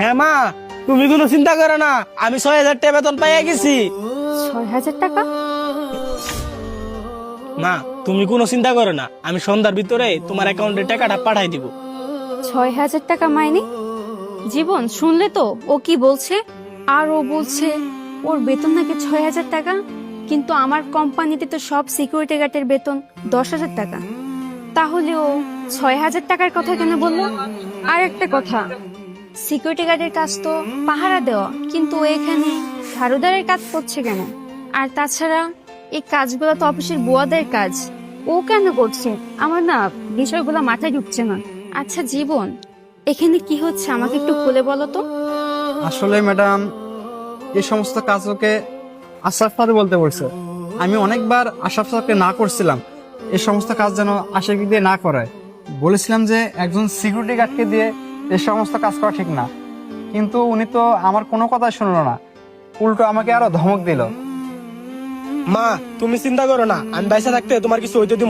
হ্যাঁ মা, তুমি কোনো চিন্তা করো না, আমি 6,000 টাকা বেতন পাইয়া গেছি। 6,000 টাকা? মা তুমি কোনো চিন্তা করো না, আমি সন্ধ্যার ভিতরে তোমার অ্যাকাউন্টে টাকাটা পাঠাই দিব। 6,000 টাকা মাইনে? জীবন শুনলে তো ও কি বলছে? আর ও বলছে ওর বেতন নাকি 6,000 টাকা, কিন্তু আমার কোম্পানিতে তো সব সিকিউরিটি গার্ডের বেতন 10,000 টাকা। তাহলে ও 6,000 টাকার কথা কেন বললো? আর একটা কথা, সিকিউরিটি গার্ডের কাজ তো পাহারা দেওয়া, কিন্তু ও এখানে ঝাড়ুদারের কাজ করছে কেন? আর তাছাড়া এই কাজগুলো তো অফিসের বুয়াদের কাজ, ও কেন করছে? আমার না বিষয়গুলো মাথায় ঢুকছে না। আচ্ছা জীবন, এখানে কি হচ্ছে আমাকে একটু খুলে বলো তো। আসলে ম্যাডাম, এই সমস্ত কাজ ওকে আশরাফ স্যার বলতে বলছে। আমি অনেকবার আশরাফ স্যারকে না করছিলাম এই সমস্ত কাজ যেন আশিক দিয়ে না করায়। বলেছিলাম যে একজন সিকিউরিটি গার্ডকে দিয়ে এই সমস্ত কাজ করা ঠিক না, কিন্তু উনি তো আমার কোনো কথা শুনলো না, উল্টো আমাকে আরো ধমক দিল। মা তুমি চিন্তা করো না, আমি বাইসা থাকতে তোমার কিছু হইতে দিব